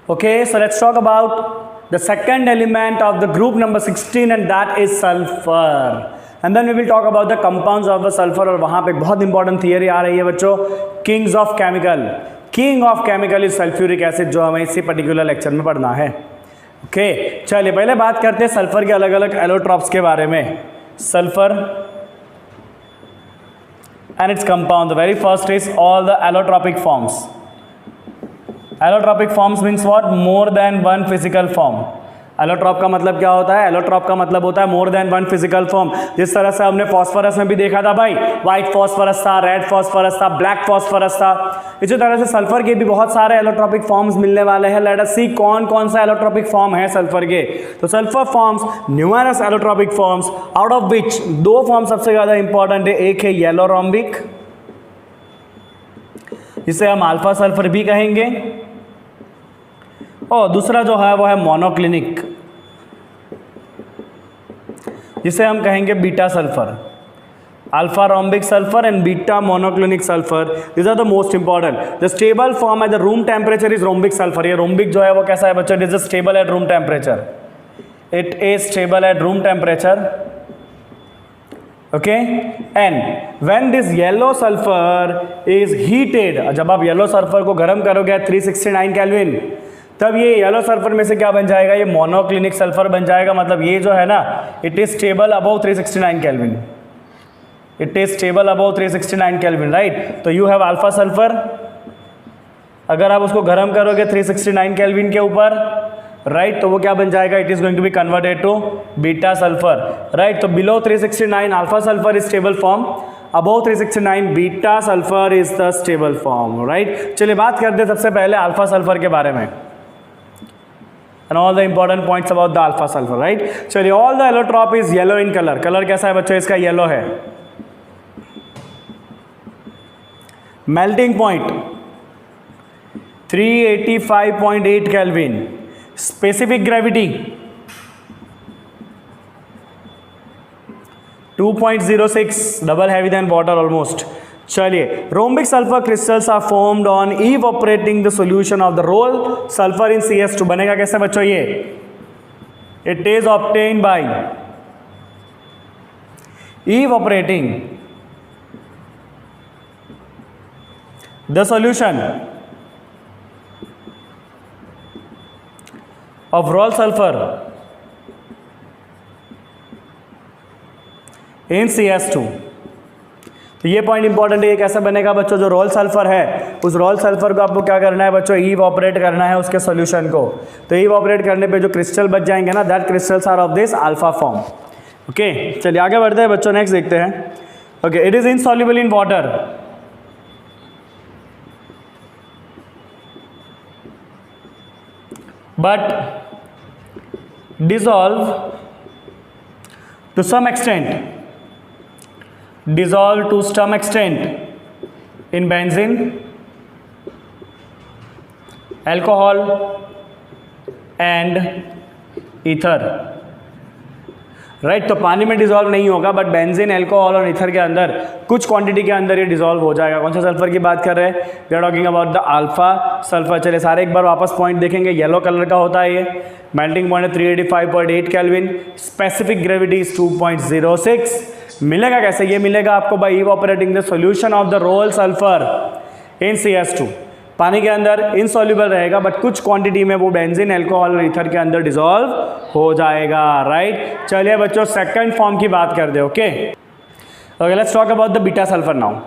Okay, so let's talk about the second element of the group number 16 and that is sulfur. And then we will talk about the compounds of the sulfur और वहाँ पे बहुत important theory आ रही है बच्चों, Kings of chemical. King of chemical is sulphuric acid जो हमें इसी पर्टिकुलर लेक्चर में पढ़ना है. ओके चलिए पहले बात करते हैं सल्फर के अलग अलग एलोट्रॉप्स के बारे में. Sulphur and its compound. The very first is all the allotropic forms. Allotropic forms means what? More than one physical form. Allotrope का मतलब क्या होता है? एलोट्रॉप का मतलब होता है more than one physical form. जिस तरह से हमने फॉस्फोरस में भी देखा था भाई, व्हाइट फॉस्फोरस था, रेड फॉस्फोरस था, ब्लैक फॉस्फोरस था. इसी तरह से सल्फर के भी बहुत सारे एलोट्रॉपिक फॉर्म्स मिलने वाले हैं. लेट अस सी कौन कौन सा एलोट्रॉपिक फॉर्म है सल्फर के. तो sulphur forms numerous allotropic forms, out of which दो फॉर्म सबसे ज्यादा इंपॉर्टेंट है. एक है येलो रोम्बिक, जिसे हम अल्फा सल्फर भी कहेंगे, और दूसरा जो है वो है मोनोक्लिनिक, जिसे हम कहेंगे beta sulphur. Alpha rhombic sulphur and beta monoclinic sulphur, this are the most important. The stable form at the room temperature is rhombic sulphur. ये रोम्बिक जो है वो कैसा है बच्चों? It is stable at room temperature. It is stable at room temperature. Okay and when this yellow sulphur is heated, जब आप yellow sulphur को गर्म करोगे 369 केल्विन, तब ये येलो सल्फर में से क्या बन जाएगा? ये मोनोक्लिनिक सल्फर बन जाएगा. मतलब ये जो है ना, it is stable above 369 kelvin. It is stable above 369 kelvin, right. तो यू हैव अल्फा सल्फर. अगर आप उसको गर्म करोगे 369 केल्विन के ऊपर, राइट, तो वो क्या बन जाएगा? It is going to be converted to beta sulphur, right. तो below 369 alpha sulphur is stable form, above 369 beta sulphur is the stable form, right. चलिए बात करते हैं सबसे पहले अल्फा सल्फर के बारे में. And all the important points about the alpha sulfur, right? चलिए all the allotrop is yellow in color. Colour कैसा है बच्चों? इसका येलो है. Melting point 385.8 kelvin. Specific gravity 2.06, double heavy than water almost. चलिए rhombic sulphur crystals are formed on evaporating the solution of the roll sulphur in CS2. बनेगा कैसे बच्चों ये? It is obtained by evaporating the solution of roll sulphur in CS2. तो ये point important है. ये कैसे बनेगा बच्चों? जो रोल सल्फर है, उस रोल सल्फर को आपको क्या करना है बच्चों? इवोपरेट करना है उसके सॉल्यूशन को. तो इवोपरेट करने पे जो क्रिस्टल बच जाएंगे ना, that crystals are of this alpha form. Okay चलिए आगे बढ़ते हैं बच्चों. नेक्स्ट देखते हैं. Okay it is insoluble in water. But dissolve to some extent, dissolve to some extent in benzene, alcohol and ether, right. तो पानी में डिसॉल्व नहीं होगा, बट बेंजीन, एल्कोहल और ईथर के अंदर कुछ क्वांटिटी के अंदर ये डिसॉल्व हो जाएगा. कौन सा सल्फर की बात कर रहे हैं? We are talking about the alpha sulphur. चलिए सारे एक बार वापस पॉइंट देखेंगे. येलो कलर का होता है ये. मेल्टिंग पॉइंट है 385.8 केल्विन. Specific gravity is 2.06. मिलेगा कैसे? ये मिलेगा आपको by evaporating the solution of the roll sulphur in CS2. पानी के अंदर इनसॉल्युबल रहेगा, बट कुछ क्वांटिटी में वो बेंजीन, एल्कोहल और ईथर के अंदर डिसॉल्व हो जाएगा, राइट. चलिए बच्चों सेकंड फॉर्म की बात कर दे. Okay okay let's talk about the beta sulphur now.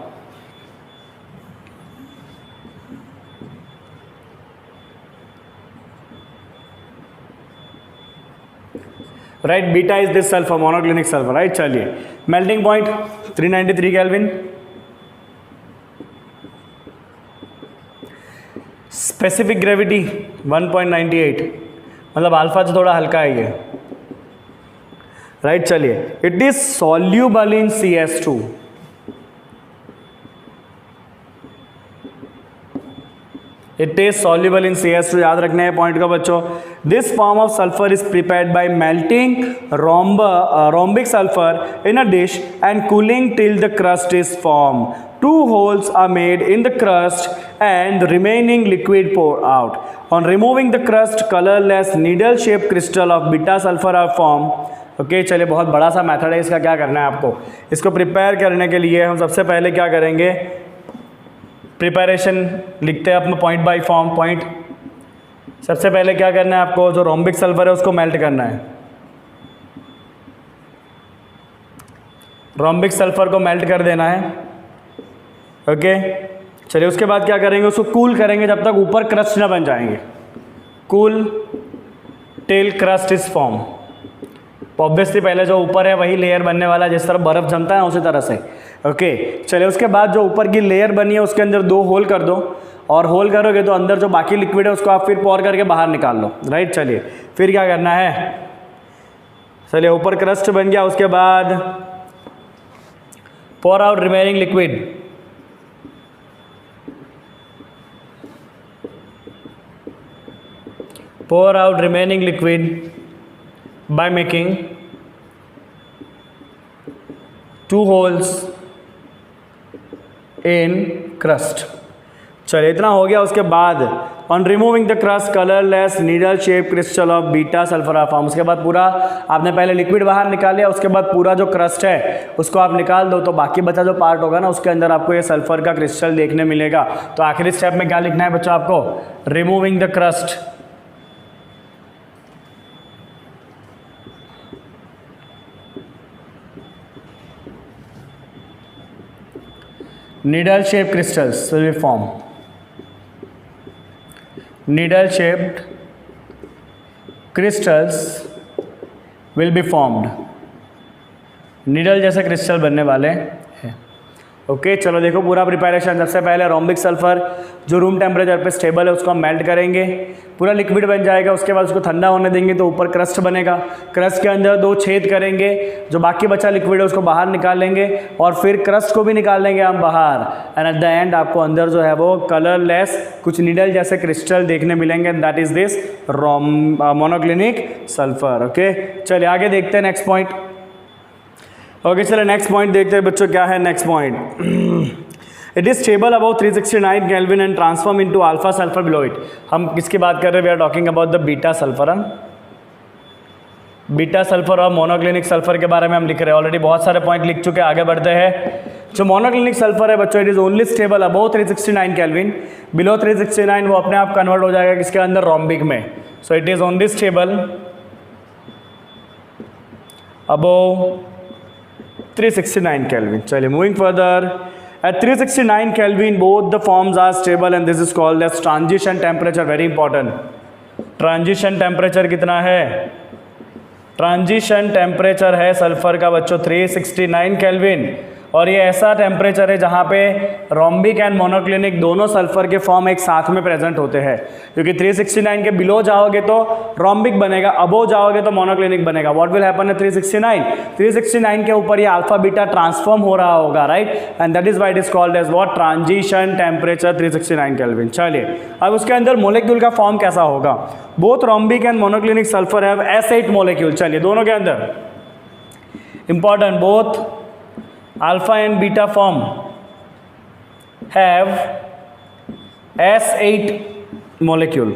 Right beta is this sulphur, monoclinic sulphur, right. चलिए melting point 393 kelvin. Specific gravity 1.98, मतलब अल्फा तो थोड़ा हल्का है ये, राइट. चलिए it is soluble in CS2. It is soluble in CS2. याद रखने हैं पॉइंट का बच्चों. This form of sulphur is prepared by melting rhombic sulphur in a dish and cooling till the crust is form 2 holes are made in the crust and the remaining liquid pour out. On removing the crust, colorless needle shaped crystal of beta sulfur are formed. Okay चलिए, बहुत बड़ा सा method है इसका। क्या करना है आपको, इसको प्रिपेयर करने के लिए हम सबसे पहले क्या करेंगे, प्रिपरेशन लिखते हैं अपना पॉइंट बाय फॉर्म। पॉइंट सबसे पहले क्या करना है आपको, जो रोम्बिक सल्फर है उसको मेल्ट करना है। रोम्बिक सल्फर को मेल्ट कर देना है। ओके चलिए, उसके बाद क्या करेंगे, उसको कूल करेंगे जब तक ऊपर क्रस्ट ना बन जाएंगे। Cool till crust is form. Obviously पहले जो ऊपर है वही लेयर बनने वाला है, जिस तरह बर्फ़ जमता है उसी तरह से। ओके चलिए, उसके बाद जो ऊपर की लेयर बनी है उसके अंदर 2 होल कर दो, और होल करोगे तो अंदर जो बाकी लिक्विड है उसको आप फिर पॉर करके बाहर निकाल लो। राइट, चलिए फिर क्या करना है, चलिए ऊपर क्रस्ट बन गया, उसके बाद pour out remaining liquid. Pour out remaining liquid by making 2 holes in crust. चलिए इतना हो गया। उसके बाद on removing the crust, colourless needle shape crystal of beta sulphur are form. उसके बाद पूरा आपने पहले लिक्विड बाहर निकाल लिया, उसके बाद पूरा जो क्रस्ट है उसको आप निकाल दो, तो बाकी बचा जो पार्ट होगा ना उसके अंदर आपको ये सल्फर का क्रिस्टल देखने मिलेगा। तो आखिरी स्टेप में क्या लिखना है बच्चों आपको, removing the crust, needle shaped crystals will be formed. Needle shaped crystals will be formed. Needle जैसे क्रिस्टल बनने वाले हैं। ओके चलो देखो पूरा प्रिपरेशन। सबसे पहले रोम्बिक सल्फर जो रूम टेम्परेचर पे स्टेबल है उसको हम मेल्ट करेंगे, पूरा लिक्विड बन जाएगा। उसके बाद उसको ठंडा होने देंगे तो ऊपर क्रस्ट बनेगा। क्रस्ट के अंदर 2 छेद करेंगे, जो बाकी बचा लिक्विड है उसको बाहर निकाल लेंगे, और फिर क्रस्ट को भी निकाल लेंगे हम बाहर। एंड एट द एंड आपको अंदर जो है वो कलरलेस कुछ नीडल जैसे क्रिस्टल देखने मिलेंगे। That is this monoclinic sulphur. Okay चलिए आगे देखते हैं नेक्स्ट पॉइंट। ओके चलिए नेक्स्ट पॉइंट देखते हैं बच्चों, क्या है next point. It is stable above 369 kelvin and transform into alpha sulphur below it. हम किसकी बात कर रहे हैं, we are talking about the beta sulphur. Beta sulphur और मोनोक्लिनिक सल्फर के बारे में हम लिख रहे हैं। ऑलरेडी बहुत सारे पॉइंट लिख चुके हैं, आगे बढ़ते हैं। जो मोनोक्लिनिक सल्फर है बच्चों, it is only stable above 369 kelvin, below 369 वो अपने आप कन्वर्ट हो जाएगा किसके अंदर, रोम्बिक में। So it is only stable above 369 Kelvin. चलिए moving further, at 369 Kelvin both the forms are stable and this is called as transition temperature. very important, transition temperature कितना है, ट्रांजिशन टेम्परेचर है sulphur का बच्चों 369 kelvin, और ये ऐसा temperature है जहाँ पे रोम्बिक एंड मोनोक्लिनिक दोनों सल्फर के फॉर्म एक साथ में प्रेजेंट होते हैं। क्योंकि 369 के बिलो जाओगे तो रोम्बिक बनेगा, अबो जाओगे तो मोनोक्लिनिक बनेगा। व्हाट विल हैपन है 369 के ऊपर ये अल्फा बीटा ट्रांसफॉर्म हो रहा होगा, right, and that is why it is called as what, transition temperature 369 kelvin. चलिए अब उसके अंदर मोलिक्यूल का फॉर्म कैसा होगा, both rhombic and monoclinic sulphur have S8 molecule. चलिए दोनों के अंदर important, both alpha and beta form have S8 molecule.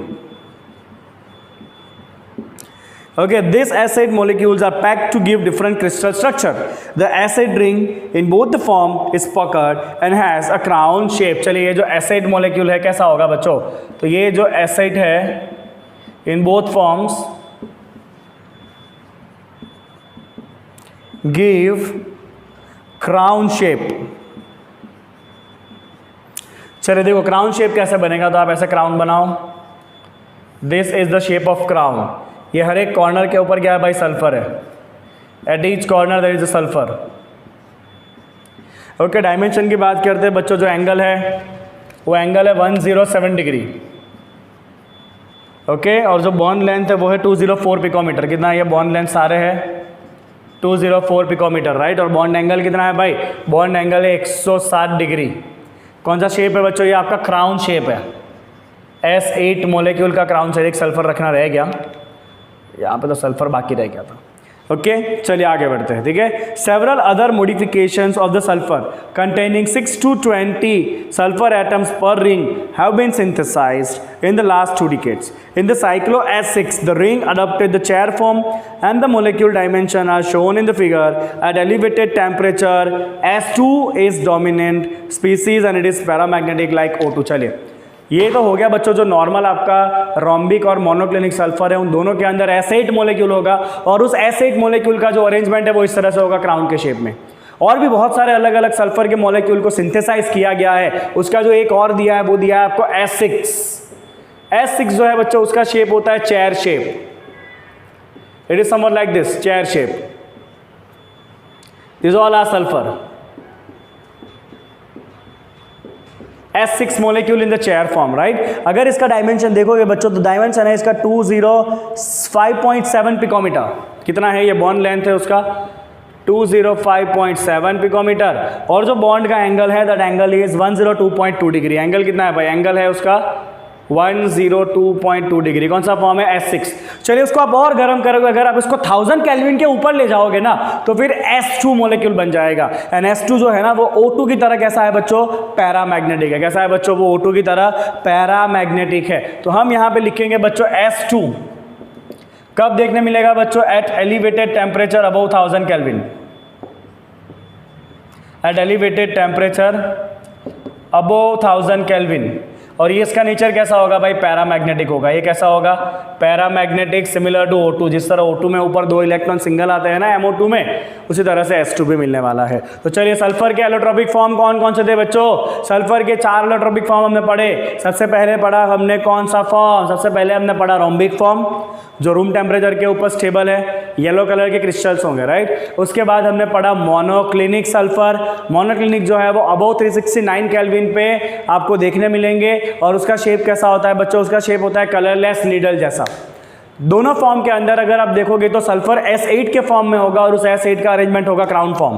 Okay, these S8 molecules are packed to give different crystal structure. The acid ring in both the form is puckered and has a crown shape. चलिए ये जो S8 molecule है कैसा होगा बच्चों, तो ये जो S8 है in both forms give crown shape. चलिए देखो क्राउन शेप कैसे बनेगा, तो आप ऐसे क्राउन बनाओ, this is the shape of crown. ये हर एक कॉर्नर के ऊपर क्या है भाई, सल्फर है, at each corner there is a sulphur. Okay dimension की बात करते हैं बच्चों, जो एंगल है वो एंगल है 107 डिग्री। ओके और जो बॉन्ड लेंथ है वो है 204 पिकोमीटर। कितना ये बॉन्ड लेंथ सारे है 204 पिकोमीटर, राइट। और बॉन्ड एंगल कितना है भाई, बॉन्ड एंगल है 160 डिग्री। कौन सा शेप है बच्चों, ये आपका क्राउन शेप है, S8 मोलेक्यूल का क्राउन शेप। एक सल्फर रखना रह गया, यहाँ पे तो सल्फर बाकी रह गया था। ओके चलिए आगे बढ़ते हैं, ठीक है। Several other modifications of the sulphur containing 6 to 20 sulphur atoms per ring have been synthesised in the last 2 decades. In the cyclo S6, the ring adopted the chair form and the molecule dimension are shown in the figure. At elevated temperature, S2 is dominant species and it is paramagnetic like O2. चलिए ये तो हो गया बच्चों जो normal आपका rhombic और monoclinic sulphur है, उन दोनों के अंदर S8 मोलेक्यूल होगा और उस S8 मोलेक्यूल का जो अरेंजमेंट है वो इस तरह से होगा क्राउन के शेप में। और भी बहुत सारे अलग अलग सल्फर के मोलेक्यूल को सिंथेसाइज किया गया है। उसका जो एक और दिया है वो दिया है आपको S6। S6 जो है बच्चों उसका शेप होता है chair shape, it is someone like this, chair shape. This all are sulphur. S6 molecule in the chair form, right. अगर इसका डायमेंशन देखोगे बच्चों तो डायमेंशन है इसका 205.7 पिकोमीटर। कितना है ये बॉन्ड लेंथ है उसका 205.7 पिकोमीटर। और जो बॉन्ड का एंगल है that angle is 102.2 degree. Angle कितना है भाई, एंगल है उसका 102.2 डिग्री। कौन सा फॉर्म है S6। चलिए उसको आप और गर्म करोगे, अगर आप इसको 1000 केल्विन के ऊपर ले जाओगे ना तो फिर S2 मोलेक्यूल बन जाएगा। एंड S2 जो है ना वो O2 की तरह कैसा है बच्चों, पैरामैग्नेटिक है। कैसा है बच्चों, वो O2 की तरह पैरामैग्नेटिक है। तो हम यहां पे लिखेंगे बच्चों S2 कब देखने मिलेगा बच्चों, at elevated temperature above 1000 kelvin. At elevated temperature above 1000 kelvin. और ये इसका नेचर कैसा होगा भाई, पैरामैग्नेटिक होगा। ये कैसा होगा, पैरामैग्नेटिक, सिमिलर टू O2। जिस तरह O2 में ऊपर 2 इलेक्ट्रॉन सिंगल आते हैं ना MO2 में, उसी तरह से S2 भी मिलने वाला है। तो चलिए सल्फर के एलोट्रोपिक फॉर्म कौन कौन से थे बच्चों, सल्फर के 4 एलोट्रोपिक फॉर्म हमने पढ़े। सबसे पहले पढ़ा हमने कौन सा फॉर्म, सबसे पहले हमने पढ़ा रोम्बिक फॉर्म जो रूम टेम्परेचर के ऊपर स्टेबल है, येलो कलर के क्रिस्टल्स होंगे, राइट। उसके बाद हमने पढ़ा मोनोक्लिनिक सल्फर। मोनोक्लिनिक जो है वो अबव 369 केल्विन पे आपको देखने मिलेंगे। और उसका शेप कैसा होता है बच्चों, उसका शेप होता है कलरलेस नीडल जैसा। दोनों फॉर्म के अंदर अगर आप देखोगे तो सल्फर S8 के फॉर्म में होगा और उस S8 का अरेंजमेंट होगा क्राउन फॉर्म,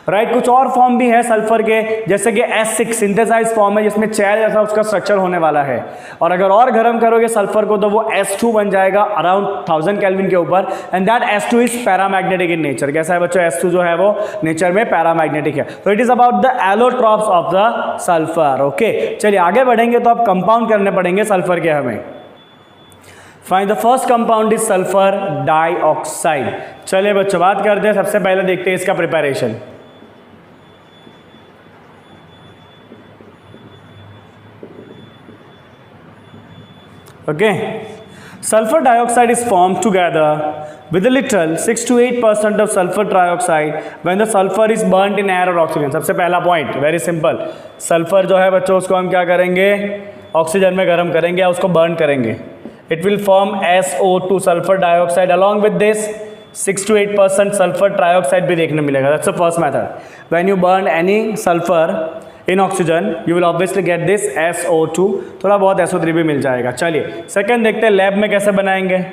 राइट। कुछ और फॉर्म भी है सल्फर के, जैसे कि S6 सिंथेसाइज फॉर्म है जिसमें चेयर जैसा उसका स्ट्रक्चर होने वाला है। और अगर और गर्म करोगे सल्फर को तो वो S2 बन जाएगा अराउंड 1000 केल्विन के ऊपर। And that S2 is paramagnetic in nature. कैसा है बच्चों, S2 जो है वो नेचर में पैरामैग्नेटिक है। तो it is about the allotropes of the sulphur. Okay चलिए आगे बढ़ेंगे तो अब कंपाउंड करने पड़ेंगे सल्फर के हमें। Find the first compound is sulphur dioxide. चलिए बच्चों बात करते हैं, सबसे पहले देखते हैं इसका preparation. Okay, sulfur dioxide is formed together with a little 6 to 8% of sulfur trioxide when the sulfur is burnt in air or oxygen. सबसे पहला पॉइंट वेरी सिंपल, सल्फर जो है बच्चों उसको हम क्या करेंगे, ऑक्सीजन में गर्म करेंगे या उसको बर्न करेंगे। It will form SO2 sulphur dioxide. Along with this 6 to 8% sulphur trioxide भी देखने मिलेगा। That's the first method. When you burn any sulphur in oxygen you will obviously get this SO2, थोड़ा बहुत SO3 भी मिल जाएगा। चलिए second देखते हैं लैब में कैसे बनाएंगे।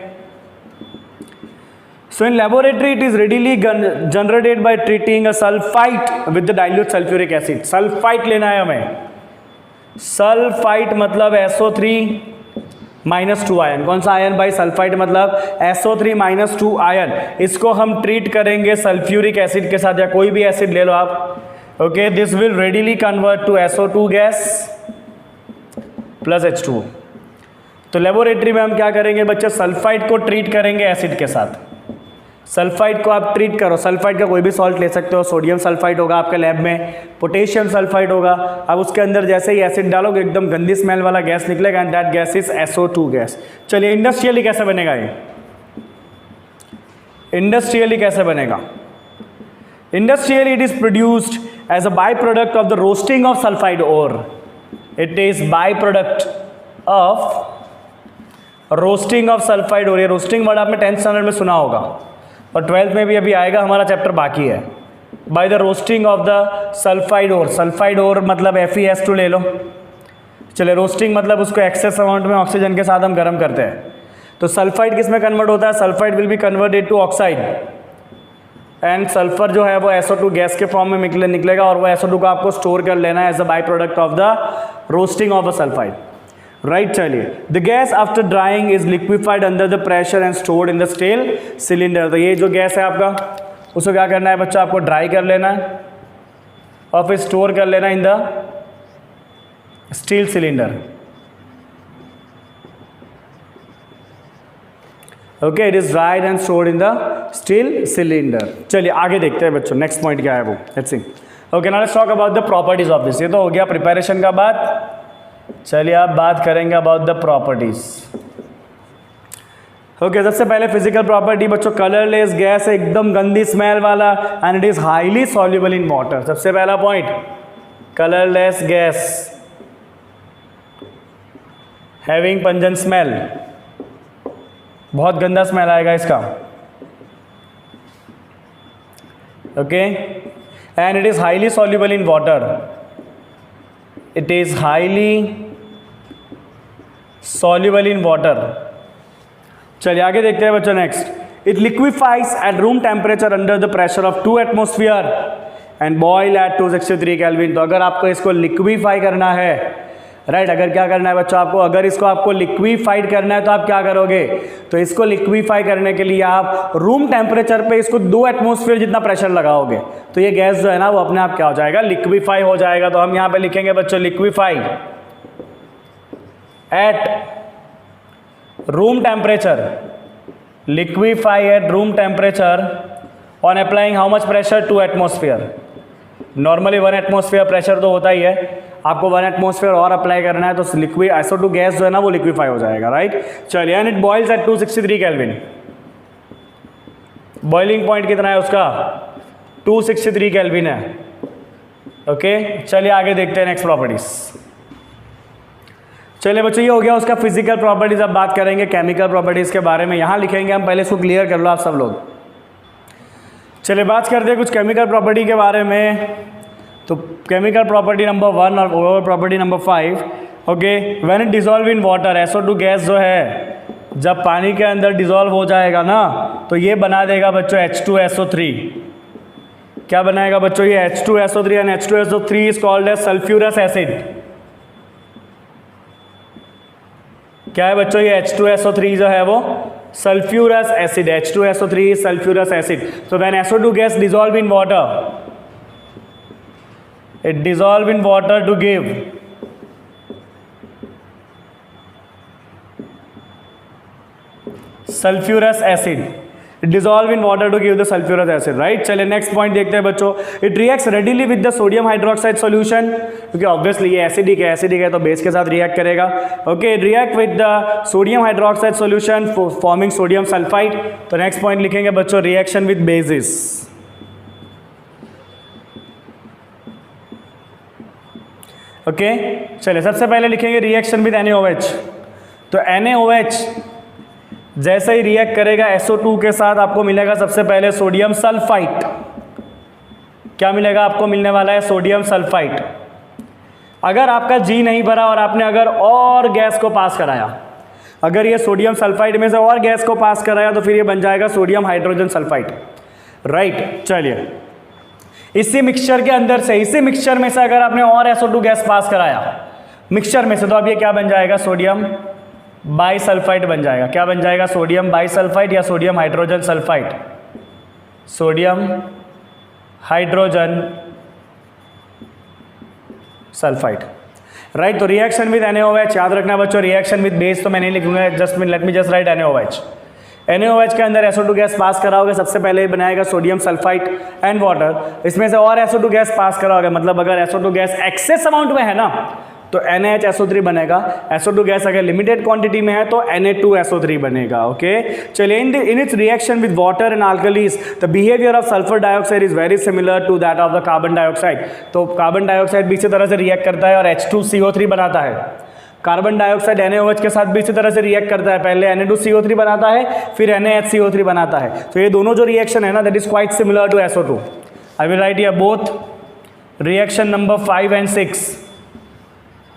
So in laboratory it is readily generated by treating a sulphite with the dilute sulphuric acid. Sulphite लेना है हमें, सल्फाइट मतलब SO3 -2 आयन। कौन सा आयन भाई, सल्फाइट मतलब SO3 -2 आयन। इसको हम ट्रीट करेंगे सल्फ्यूरिक एसिड के साथ या कोई भी एसिड ले लो आप। Okay, this will readily convert to SO2 gas plus H2। तो लेबोरेटरी में हम क्या करेंगे बच्चे, सल्फाइड को ट्रीट करेंगे एसिड के साथ। सल्फाइड को आप ट्रीट करो, सल्फाइड का कोई भी सॉल्ट ले सकते हो। सोडियम सल्फाइड होगा आपके लैब में, पोटेशियम सल्फाइड होगा। अब उसके अंदर जैसे ही एसिड डालोगे एकदम गंदी स्मेल वाला गैस निकलेगा and that gas is SO2 gas. चलिए इंडस्ट्रियली कैसे बनेगा ये, इंडस्ट्रियली कैसे बनेगा। Industrially it is produced as a byproduct of the roasting of sulfide ore. It is byproduct of roasting of sulfide ore. ये roasting word आपने 10th standard में सुना होगा और 12th में भी अभी आएगा, हमारा चैप्टर बाकी है। By the roasting of the sulfide ore, sulfide ore मतलब FeS2 ले लो। चले रोस्टिंग मतलब उसको एक्सेस अमाउंट में ऑक्सीजन के साथ हम गर्म करते हैं। तो सल्फाइड किस में कन्वर्ट होता है, sulphide will be converted to oxide and sulphur जो है वो SO2 गैस के फॉर्म में निकलेगा और वो SO2 को आपको स्टोर कर लेना है as a by product of the roasting of a sulphide. Right चलिए, the gas after drying is liquefied under the pressure and stored in the steel cylinder. तो ये जो गैस है आपका, उसको क्या करना है बच्चा, आपको ड्राई कर लेना है और फिर स्टोर कर लेना इन the steel cylinder. Okay, it is dried and stored in the steel cylinder. चलिए आगे देखते हैं बच्चों, नेक्स्ट पॉइंट क्या है वो, let's see. Okay, now let's talk about the properties of this. ये तो हो गया प्रिपरेशन का बात। चलिए आप बात करेंगे अबाउट द प्रॉपर्टीज। ओके, सबसे पहले फिजिकल प्रॉपर्टी बच्चों, कलरलेस गैस है, एकदम गंदी स्मेल वाला, and it is highly soluble in water. सबसे पहला point, colourless gas having pungent smell, बहुत गंदा स्मेल आएगा इसका। Okay, and it is highly soluble in water, it is highly soluble in water. चलिए आगे देखते हैं बच्चों, next, it liquefies at room temperature under the pressure of 2 atmosphere and boil at 263 kelvin. तो अगर आपको इसको लिक्विफाई करना है, राइट, अगर क्या करना है बच्चों आपको, अगर इसको आपको लिक्विफाइड करना है तो आप क्या करोगे, तो इसको लिक्विफाई करने के लिए आप रूम टेम्परेचर पे इसको 2 एटमोस्फियर जितना प्रेशर लगाओगे, तो ये गैस जो है ना वो अपने आप क्या हो जाएगा, लिक्विफाई हो जाएगा। तो हम यहाँ पे लिखेंगे बच्चों, liquefy eight room temperature, liquefy eight room temperature on applying how much pressure, 2 atmosphere. Normally 1 atmosphere pressure तो होता ही है, आपको 1 एटमोस्फियर और अप्लाई करना है तो लिक्विड SO2 गैस जो है ना वो लिक्विफाई हो जाएगा, राइट। चलिए, and it boils at 263 kelvin. Boiling point कितना है उसका, 263 केल्विन है। ओके, चलिए आगे देखते हैं नेक्स्ट प्रॉपर्टीज। चलिए बच्चों, ये हो गया उसका फिजिकल प्रॉपर्टीज। अब बात करेंगे केमिकल प्रॉपर्टीज के बारे में, यहां लिखेंगे हम, पहले इसको क्लियर कर लो आप सब लोग। चलिए बात करते हैं कुछ केमिकल प्रॉपर्टी के बारे में। तो केमिकल प्रॉपर्टी नंबर 1 और overall property number 5। Okay, when it dissolve in water, SO2 gas जो है जब पानी के अंदर डिजॉल्व हो जाएगा ना, तो ये बना देगा बच्चों H2SO3। क्या बनाएगा बच्चों, ये H2SO3, and H2SO3 is called as sulphurous acid. क्या है बच्चों, ये H2SO3 जो है वो sulphurous acid, H2SO3 is sulphurous acid. तो when SO2 gas dissolve in water, it dissolve in water to give sulfurous acid, it dissolve in water to give the sulfurous acid, right। चलिए next point देखते हैं बच्चों, it reacts readily with the sodium hydroxide solution, क्योंकि obviously ये acidic है तो base के साथ रिएक्ट करेगा। Okay, react with the sodium hydroxide solution forming sodium sulfite। तो नेक्स्ट पॉइंट लिखेंगे बच्चों, reaction with bases। ओके, चलिए सबसे पहले लिखेंगे रिएक्शन विद NaOH। तो NaOH जैसे ही रिएक्ट करेगा SO2 के साथ, आपको मिलेगा सबसे पहले सोडियम सल्फाइट। क्या मिलेगा आपको, मिलने वाला है सोडियम सल्फाइट। अगर आपका जी नहीं भरा और आपने अगर और गैस को पास कराया, अगर ये सोडियम सल्फाइड में से और गैस को पास कराया, तो फिर ये बन जाएगा सोडियम हाइड्रोजन सल्फाइड, राइट। चलिए, इसी मिक्सचर के अंदर से, इसी मिक्सचर में से अगर आपने और SO2 गैस पास कराया मिक्सचर में से, तो अब ये क्या बन जाएगा, सोडियम बाइसल्फाइड बन जाएगा। क्या बन जाएगा, सोडियम बाइसल्फाइड या sodium hydrogen sulphide, sodium hydrogen sulphide, right. तो रिएक्शन विद NaOH, याद रखना बच्चों, रिएक्शन विद बेस तो मैं नहीं लिखूंगा, just let me just right NaOH। NaOH के अंदर SO2 गैस पास कराओगे, सबसे पहले बनाएगा सोडियम सल्फाइड एंड वाटर। इसमें से और SO2 गैस पास कराओगे, मतलब अगर SO2 गैस एक्सेस अमाउंट में है ना, तो NaHSO3 बनेगा। SO2 गैस अगर लिमिटेड क्वांटिटी में है तो Na2SO3 बनेगा। ओके, चलिए, in its reaction with water and alkalis, the behaviour of sulphur dioxide is very similar to that of the carbon dioxide. तो कार्बन डाइऑक्साइड भी इसी तरह से रिएक्ट करता है और H2CO3 बनाता है। कार्बन डाइऑक्साइड NaOH के साथ भी इसी तरह से रिएक्ट करता है, पहले Na2CO3 बनाता है, फिर NaHCO3 बनाता है। तो ये दोनों जो रिएक्शन है ना, that is quite similar to SO2। I will write here both reaction number 5 and 6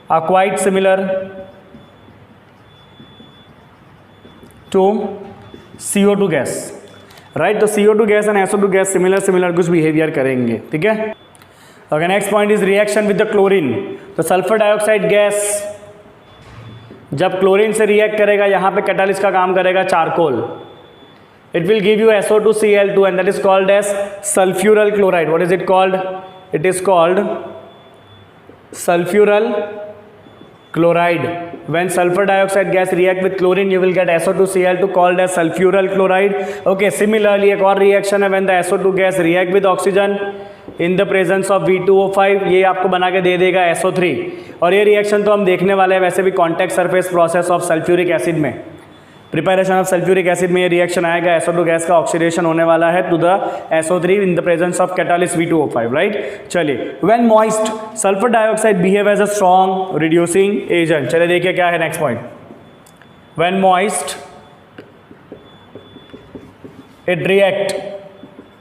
are quite similar to CO2 gas, right. तो CO2 gas and SO2 gas similar कुछ बिहेवियर करेंगे, ठीक है। Okay, next point is reaction with the chlorine. तो sulphur dioxide gas जब chlorine से react करेगा यहाँ पे कैटालिस्ट का काम करेगा charcoal. It will give you SO2Cl2 and that is called as sulfuryl chloride. What is it called? It is called sulfuryl chloride. When sulfur dioxide gas react with chlorine, you will get SO2Cl2 called as sulfuryl chloride. Okay, similarly एक और reaction है when the SO2 gas react with oxygen in the presence of V2O5, ये आपको बना के दे देगा SO3. और ये रिएक्शन तो हम देखने वाले हैं वैसे भी contact surface process of sulphuric acid में. प्रिपरेशन ऑफ सल्फ्यूरिक एसिड में ये रिएक्शन आएगा, SO2 गैस का ऑक्सीडेशन होने वाला है to the SO3 in the presence of catalyst V2O5, right. चलिए, when moist sulphur dioxide behave as a strong reducing agent. चलिए देखिए क्या है next point. When moist it react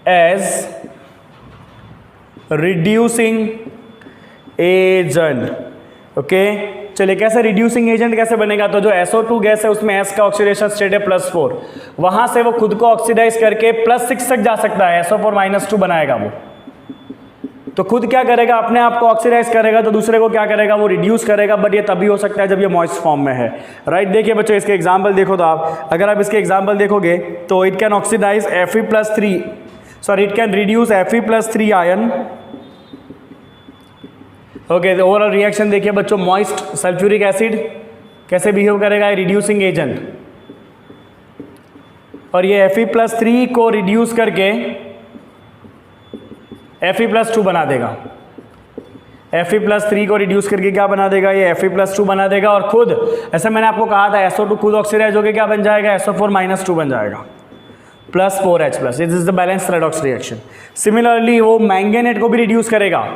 as reducing agent. Okay, चलिए कैसे रिड्यूसिंग एजेंट कैसे बनेगा. तो जो SO2 गैस है उसमें S का ऑक्सीडेशन स्टेट है +4, वहां से वो खुद को ऑक्सीडाइज करके +6 तक जा सकता है, SO4 -2 बनाएगा वो. तो खुद क्या करेगा, अपने आप को ऑक्सीडाइज करेगा, तो दूसरे को क्या करेगा, वो रिड्यूस करेगा. बट ये तभी हो सकता है जब ये मॉइस्ट फॉर्म में है, राइट. देखिए बच्चों इसके एग्जाम्पल देखो, तो आप अगर आप इसके एग्जाम्पल देखोगे तो it can oxidise Fe+3, sorry it can reduce Fe+3 ion. Okay, तो ओवरऑल रिएक्शन देखिए बच्चों, मॉइस्ट सल्फ्यूरिक एसिड कैसे बिहेव करेगा, रिड्यूसिंग एजेंट. और ये Fe+3 को रिड्यूस करके Fe+2 बना देगा. Fe+3 को रिड्यूस करके क्या बना देगा, ये Fe+2 बना देगा. और खुद ऐसे मैंने आपको कहा था SO2 खुद ऑक्सीडाइज होकर क्या बन जाएगा, SO4 -2 बन जाएगा, +4H+. This is the balance redox reaction. Similarly वो मैंगनेट को भी रिड्यूस करेगा.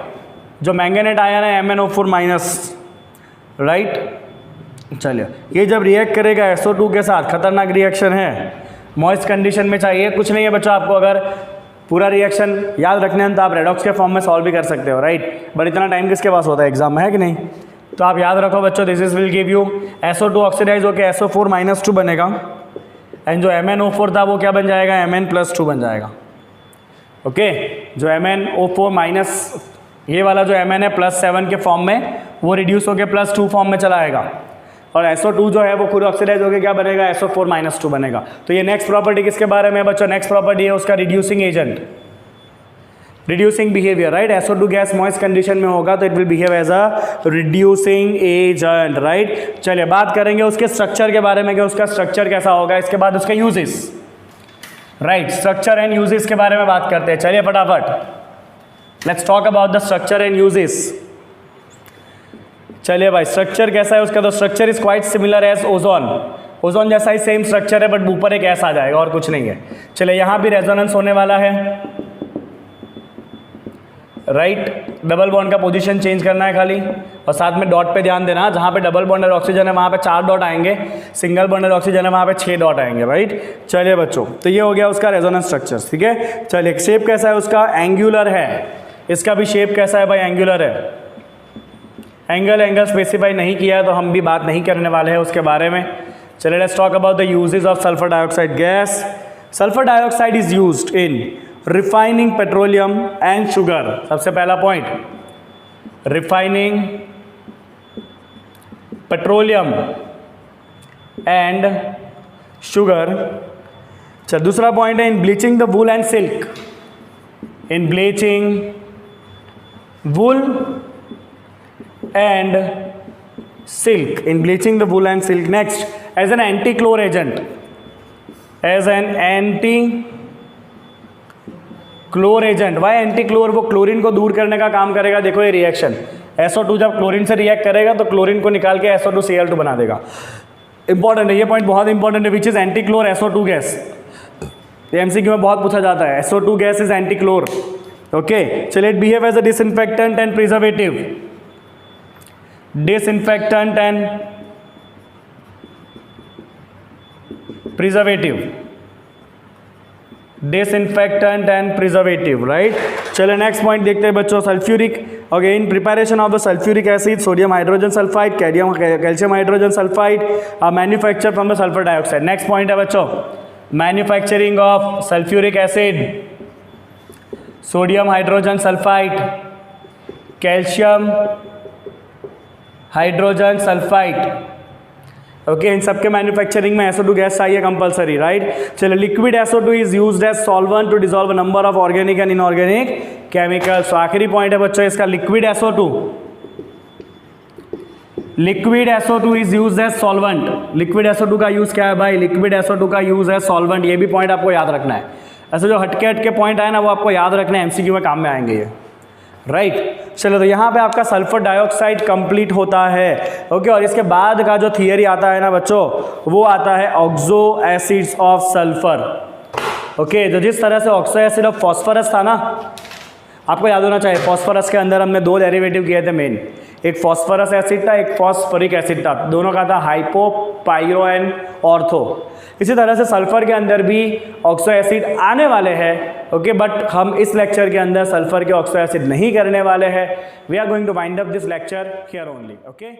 जो मैंगनेट आयन है MnO4-, राइट. चलिए, ये जब रिएक्ट करेगा SO2 के साथ, खतरनाक रिएक्शन है, मॉइस्ट कंडीशन में चाहिए. कुछ नहीं है बच्चों, आपको अगर पूरा रिएक्शन याद रखने हैं तो आप रेडॉक्स के फॉर्म में सॉल्व भी कर सकते हो, राइट. बट इतना टाइम किसके पास होता है एग्जाम में, है कि नहीं. तो आप याद रखो बच्चों, this is will give you SO2 oxidise होकर SO4 - 2 बनेगा. एंड जो MnO4 था वो क्या बन जाएगा, Mn+2 बन जाएगा. ओके, जो MnO4- ये वाला जो Mn है +7 के फॉर्म में, वो रिड्यूस होकर +2 फॉर्म में चला आएगा. और SO2 जो है वो खुद ऑक्सीडाइज होकर क्या बनेगा, SO4 - 2 बनेगा. तो ये नेक्स्ट प्रॉपर्टी किसके बारे में बच्चों, नेक्स्ट प्रॉपर्टी है उसका reducing agent, reducing behaviour, right. SO2 gas moist condition में होगा तो it will behave as a reducing agent, right. चलिए बात करेंगे उसके स्ट्रक्चर के बारे में कि उसका स्ट्रक्चर कैसा होगा. इसके बाद उसके uses, right. Structure and uses के बारे में बात करते हैं. चलिए फटाफट, let's talk about the structure and uses. चलिए भाई, स्ट्रक्चर कैसा है उसका. तो structure is quite similar as ozone. Ozone जैसा ही सेम स्ट्रक्चर है, बट ऊपर एक ऐसा आ जाएगा और कुछ नहीं है. चलिए यहाँ भी रेजोनेंस होने वाला है, राइट. डबल बॉन्ड का पोजीशन चेंज करना है खाली, और साथ में डॉट पे ध्यान देना. जहाँ पे डबल बॉन्डेड ऑक्सीजन है वहाँ पे 4 डॉट आएंगे, सिंगल बॉन्डेड ऑक्सीजन है वहाँ पे 6 डॉट आएंगे, राइट. चलिए बच्चों, तो ये हो गया उसका रेजोनेंस स्ट्रक्चर, ठीक है. चलिए, शेप कैसा है उसका, एंगुलर है. इसका भी शेप कैसा है भाई, एंगुलर है. एंगल स्पेसिफाई नहीं किया है तो हम भी बात नहीं करने वाले हैं उसके बारे में. चलिए, let's talk about the uses of sulphur dioxide gas. Sulphur dioxide is used in refining petroleum and sugar. सबसे पहला point, refining petroleum and sugar. चल, दूसरा पॉइंट है in bleaching the wool and silk. In bleaching wool and silk, in bleaching the wool and silk. Next, as an anti-chlor agent, as an anti-chlor agent. why anti-chlor? वो chlorine को दूर करने का काम करेगा. देखो ये रिएक्शन, SO2 जब क्लोरीन से रिएक्ट करेगा तो क्लोरीन को निकाल के SO2Cl2 बना देगा. इंपॉर्टेंट है ये पॉइंट, बहुत इंपॉर्टेंट है. Which is antichlor SO2 gas. ये MCQ में बहुत पूछा जाता है. SO2 gas is antichlor. Okay, चलिए, it behave as a disinfectant and preservative. Disinfectant and preservative. Disinfectant and preservative, right. चलिए नेक्स्ट पॉइंट देखते हैं बच्चों, sulphuric. Okay, in preparation of the sulphuric acid, sodium hydrogen sulphide, calcium hydrogen sulphide manufacture from the sulphur dioxide. Next point है बच्चों, manufacturing of sulphuric acid, sodium hydrogen sulphide, calcium hydrogen sulphide. Okay इन सबके manufacturing में SO2 gas चाहिए compulsory, right. चलो liquid SO2 is used as solvent to dissolve number of organic and inorganic chemicals. तो आखिरी point है बच्चों इसका, liquid SO2, liquid SO2 is used as solvent. Liquid SO2 का यूज क्या है भाई, लिक्विड SO2 का यूज है सॉल्वेंट। ये भी पॉइंट आपको याद रखना है। ऐसे जो हटके पॉइंट आए ना वो आपको याद रखना है, MCQ में काम में आएंगे ये, राइट। चलो तो यहाँ पे आपका सल्फर डाइऑक्साइड कंप्लीट होता है, ओके। और इसके बाद का जो थियरी आता है ना बच्चों, वो आता है oxo acids of sulphur, okay. तो जिस तरह से ऑक्सो एसिड ऑफ फॉस्फोरस था ना, आपको याद होना चाहिए फॉस्फोरस के अंदर हमने 2 डेरिवेटिव किए थे मेन, एक फॉस्फोरस एसिड था, एक फॉस्फोरिक एसिड था, दोनों का था हाइपो, पाइरो एंड ऑर्थो। इसी तरह से सल्फर के अंदर भी ऑक्सो एसिड आने वाले हैं, ओके। बट हम इस लेक्चर के अंदर सल्फर के ऑक्सो एसिड नहीं करने वाले हैं। We are going to wind up this lecture here only, okay.